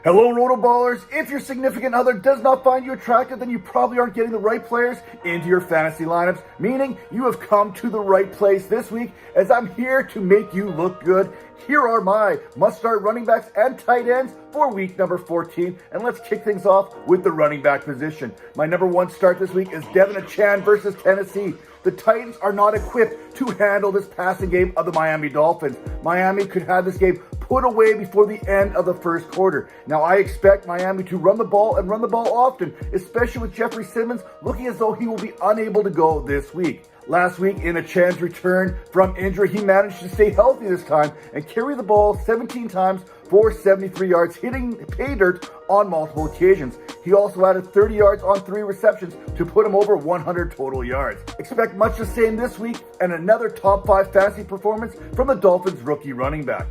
Hello, RotoBallers. If your significant other does not find you attractive, then you probably aren't getting the right players into your fantasy lineups, meaning you have come to the right place this week, as I'm here to make you look good. Here are my must-start running backs and tight ends for week number 14, and let's kick things off with the running back position. My number one start this week is Devin Achane versus Tennessee. The Titans are not equipped to handle this passing game of the Miami Dolphins. Miami could have this game put away before the end of the first quarter. Now, I expect Miami to run the ball and run the ball often, especially with Jeffrey Simmons looking as though he will be unable to go this week. Last week, in Achane's return from injury, he managed to stay healthy this time and carry the ball 17 times for 73 yards, hitting pay dirt on multiple occasions. He also added 30 yards on 3 receptions to put him over 100 total yards. Expect much the same this week and another top 5 fantasy performance from the Dolphins rookie running back.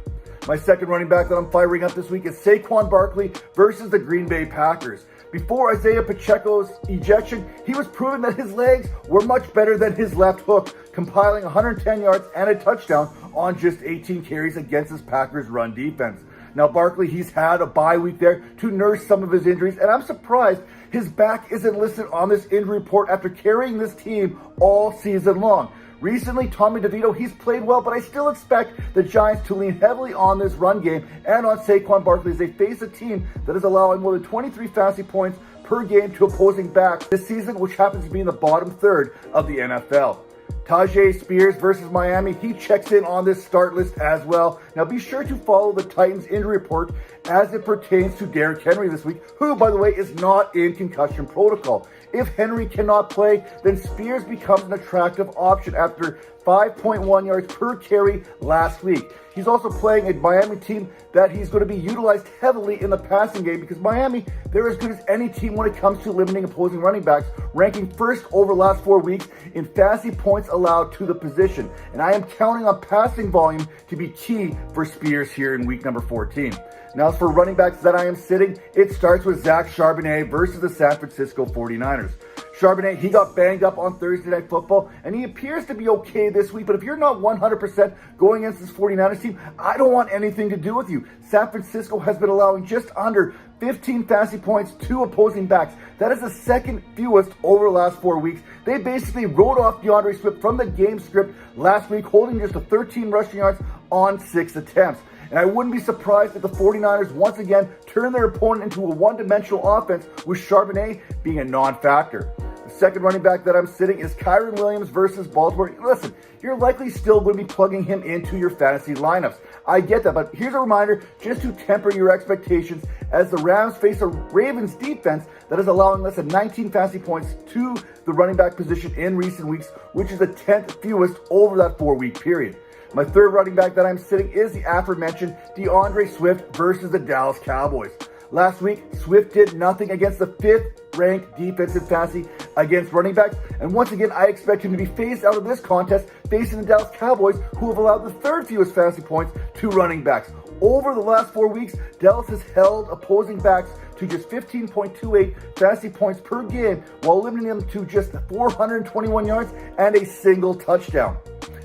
My second running back that I'm firing up this week is Saquon Barkley versus the Green Bay Packers. Before Isaiah Pacheco's ejection, he was proving that his legs were much better than his left hook, compiling 110 yards and a touchdown on just 18 carries against his Packers run defense. Now, Barkley, he's had a bye week there to nurse some of his injuries, and I'm surprised his back isn't listed on this injury report after carrying this team all season long. Recently, Tommy DeVito, he's played well, but I still expect the Giants to lean heavily on this run game and on Saquon Barkley as they face a team that is allowing more than 23 fantasy points per game to opposing backs this season, which happens to be in the bottom third of the NFL. Tyjae Spears versus Miami, he checks in on this start list as well. Now be sure to follow the Titans injury report as it pertains to Derrick Henry this week, who, by the way, is not in concussion protocol. If Henry cannot play, then Spears becomes an attractive option after 5.1 yards per carry last week. He's also playing a Miami team that he's going to be utilized heavily in the passing game because Miami, they're as good as any team when it comes to limiting opposing running backs, ranking first over the last 4 weeks in fantasy points allowed to the position. And I am counting on passing volume to be key for Spears here in week number 14. Now, as for running backs that I am sitting, it starts with Zach Charbonnet versus the San Francisco 49ers. Charbonnet, he got banged up on Thursday Night Football, and he appears to be okay this week. But if you're not 100% going against this 49ers team, I don't want anything to do with you. San Francisco has been allowing just under 15 fantasy points to opposing backs. That is the second fewest over the last 4 weeks. They basically wrote off DeAndre Swift from the game script last week, holding just 13 rushing yards on 6 attempts. And I wouldn't be surprised if the 49ers once again turn their opponent into a one-dimensional offense with Charbonnet being a non-factor. The second running back that I'm sitting is Kyren Williams versus Baltimore. Listen, you're likely still going to be plugging him into your fantasy lineups. I get that, but here's a reminder just to temper your expectations as the Rams face a Ravens defense that is allowing less than 19 fantasy points to the running back position in recent weeks, which is the 10th fewest over that 4-week period. My third running back that I'm sitting is the aforementioned DeAndre Swift versus the Dallas Cowboys. Last week, Swift did nothing against the 5th-ranked defensive fantasy against running backs, and once again, I expect him to be phased out of this contest facing the Dallas Cowboys, who have allowed the 3rd fewest fantasy points to running backs. Over the last 4 weeks, Dallas has held opposing backs to just 15.28 fantasy points per game, while limiting them to just 421 yards and a single touchdown.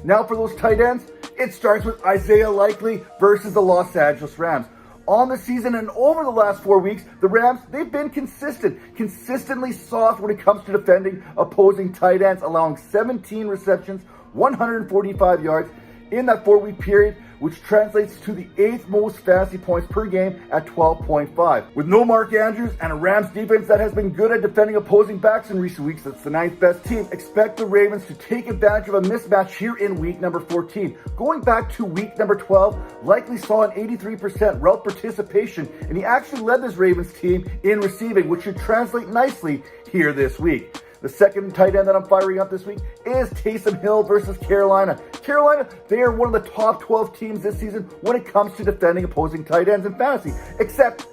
Now for those tight ends, it starts with Isaiah Likely versus the Los Angeles Rams. On the season and over the last 4 weeks, the Rams, they've been consistently soft when it comes to defending opposing tight ends, allowing 17 receptions, 145 yards in that 4-week period, which translates to the 8th most fantasy points per game at 12.5. With no Mark Andrews and a Rams defense that has been good at defending opposing backs in recent weeks, that's the 9th best team, expect the Ravens to take advantage of a mismatch here in week number 14. Going back to week number 12, Likely saw an 83% route participation, and he actually led this Ravens team in receiving, which should translate nicely here this week. The second tight end that I'm firing up this week is Taysom Hill versus Carolina. Carolina, they are one of the top 12 teams this season when it comes to defending opposing tight ends in fantasy. Except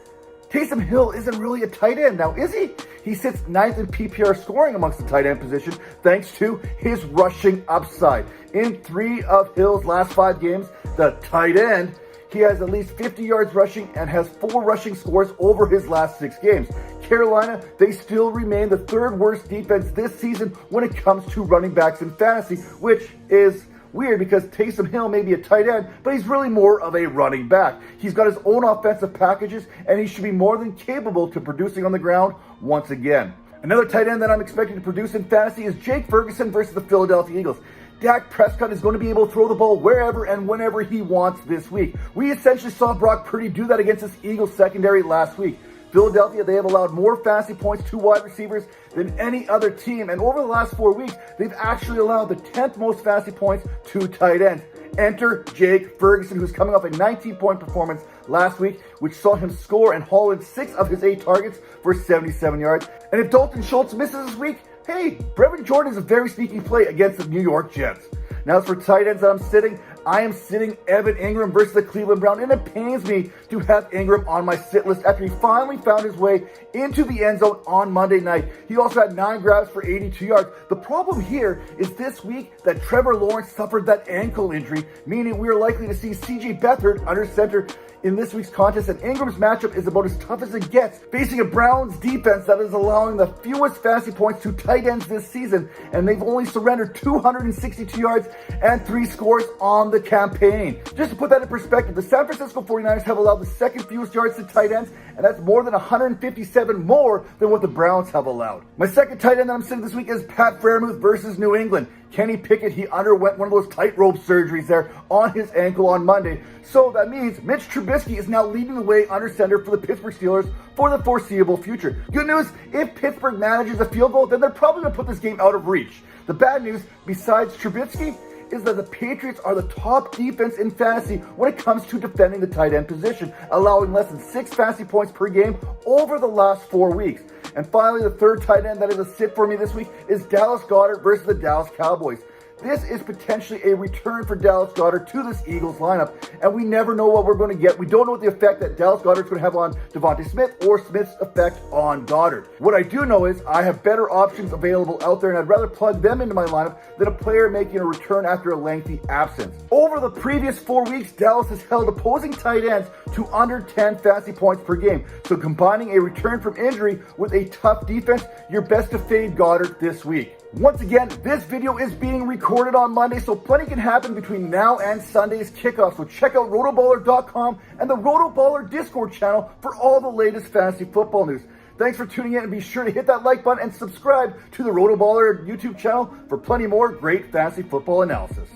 Taysom Hill isn't really a tight end now, is he? He sits 9th in PPR scoring amongst the tight end position thanks to his rushing upside. In 3 of Hill's last 5 games, the tight end, he has at least 50 yards rushing and has 4 rushing scores over his last 6 games. Carolina, they still remain the 3rd worst defense this season when it comes to running backs in fantasy, which is Weird, because Taysom Hill may be a tight end, but he's really more of a running back. He's got his own offensive packages, and he should be more than capable to producing on the ground once again. Another tight end that I'm expecting to produce in fantasy is Jake Ferguson versus the Philadelphia Eagles. Dak Prescott is going to be able to throw the ball wherever and whenever he wants this week. We essentially saw Brock Purdy do that against this Eagles secondary last week. Philadelphia, they have allowed more fantasy points to wide receivers than any other team. And over the last 4 weeks, they've actually allowed the 10th most fantasy points to tight ends. Enter Jake Ferguson, who's coming off a 19-point performance last week, which saw him score and haul in 6 of his 8 targets for 77 yards. And if Dalton Schultz misses this week, hey, Brevin Jordan is a very sneaky play against the New York Jets. Now, as for tight ends that I am sitting Evan Ingram versus the Cleveland Browns, and it pains me to have Ingram on my sit list after he finally found his way into the end zone on Monday night. He also had 9 grabs for 82 yards. The problem here is this week that Trevor Lawrence suffered that ankle injury, meaning we are likely to see CJ Beathard under center in this week's contest, and Ingram's matchup is about as tough as it gets, facing a Browns defense that is allowing the fewest fantasy points to tight ends this season, and they've only surrendered 262 yards and 3 scores on the campaign. Just to put that in perspective, the San Francisco 49ers have allowed the second fewest yards to tight ends, and that's more than 157 more than what the Browns have allowed. My second tight end that I'm sitting this week is Pat Freiermuth versus New England. Kenny Pickett, he underwent one of those tightrope surgeries there on his ankle on Monday. So that means Mitch Trubisky is now leading the way under center for the Pittsburgh Steelers for the foreseeable future. Good news, if Pittsburgh manages a field goal, then they're probably going to put this game out of reach. The bad news, besides Trubisky, is that the Patriots are the top defense in fantasy when it comes to defending the tight end position, allowing less than 6 fantasy points per game over the last 4 weeks. And finally, the third tight end that is a sit for me this week is Dallas Goedert versus the Dallas Cowboys. This is potentially a return for Dallas Goedert to this Eagles lineup, and we never know what we're going to get. We don't know what the effect that Dallas Goedert's going to have on Devontae Smith or Smith's effect on Goddard. What I do know is I have better options available out there, and I'd rather plug them into my lineup than a player making a return after a lengthy absence. Over the previous 4 weeks, Dallas has held opposing tight ends to under 10 fantasy points per game. So combining a return from injury with a tough defense, you're best to fade Goddard this week. Once again, this video is being recorded on Monday, so plenty can happen between now and Sunday's kickoff. So check out RotoBaller.com and the RotoBaller Discord channel for all the latest fantasy football news. Thanks for tuning in, and be sure to hit that like button and subscribe to the RotoBaller YouTube channel for plenty more great fantasy football analysis.